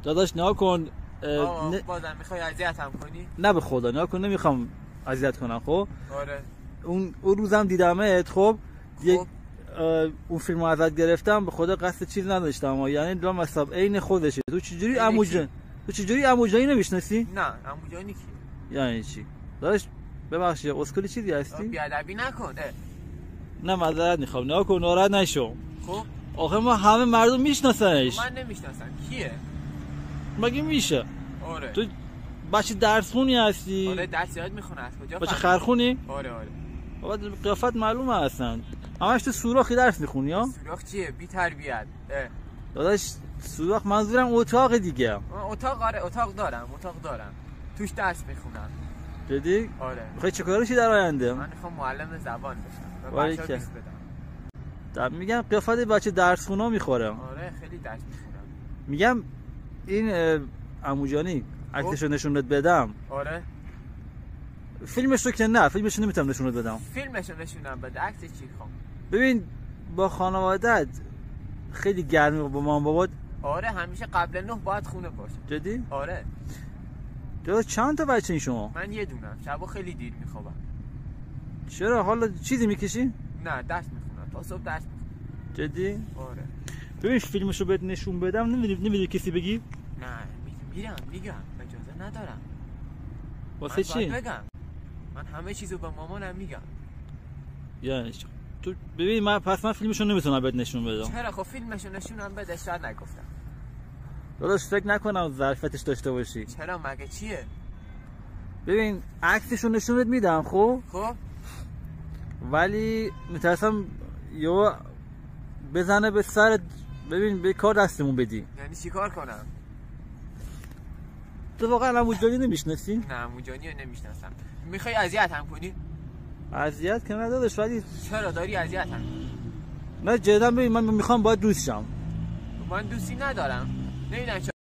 داداش نها کن. بازم میخوای اذیتم کنی؟ نه به خدا نها کن، نمیخوام اذیت کنم. خب آره اون روزم دیدمت. خب اون فیلمو ازت گرفتم، به خدا قصد چیز نداشتم، یعنی دارم حساب عین خودشه. تو چجوری عموجانی نمیشناسی؟ نه عموجانی کی؟ یعنی چی؟ داداش ببخشید اسکلی چیزی هستی؟ بیادبی نکن. نه معذرت میخوام، نها کن، ناراحت نشو. خب آخه ما همه مردم میشناسنش. من نمیشناسم. کیه؟ مگه میشه؟ آره تو بچه درس خونی هستی؟ آره درس یاد میخونه. از کجا؟ بچه خرخونی؟ آره بابا قیافت معلومه اصلا. همش تو سوراخی درس میخونی ها؟ سوراخ چیه؟ بی تربیت. داداش سوراخ منظورم اتاق دیگه. اتاق آره اتاق دارم توش درس میخونم. جدی؟ آره. میخوای چه کاری شی در آینده؟ من میخوام معلم زبان بشم. ولی بچه‌ها درس بدم. میگم قیافت بچه درس خونا میخوره. آره خیلی درس میخونم. میگم این عموجانی عکسشو نشونت بدم. آره. فیلمش رو که نه، فیلمش نمیتونم نشونت بدم. فیلمش رو نشونم بده. عکس چی خوام؟ ببین با خانواده‌ات خیلی گرمی با مامان بابات. آره همیشه قبل 9 باید خونه باشه. جدی؟ آره. تو چند تا بچه این شما؟ من یه دونم. شبا خیلی دیر میخوابم. چرا حالا چیزی میکشی؟ نه درس میخونم. تا صبح درس میخونم. جدی؟ آره. ببین فیلمشو بهت نشون بدم، نمیدونی کسی بگی؟ نه میگم اجازه ندارم. واسه چی؟ بگم من همه چیزو به مامانم میگم. یعنی تو ببین من فیلمشو نمیتونم بهت نشون بدم. چرا؟ خب فیلمشو نشونم بده. شاید نگفتم. داداش فکر نکنم ظرفتش داشته باشی. چرا مگه چیه؟ ببین عکسشو نشونت میدم. خب ولی میترسم یا بزنه به سرت. ببین به کار دستمون بدی. یعنی چی کار کنم؟ تو واقعا عموجانی نمیشناسی؟ نه عموجانی رو نمیشناسم. میخوای اذیتم کنی؟ اذیت که نداداش، ولی چرا داری اذیتم؟ نه جدا ببین من میخوام باید دوست شم. من دوستی ندارم. نمیدونم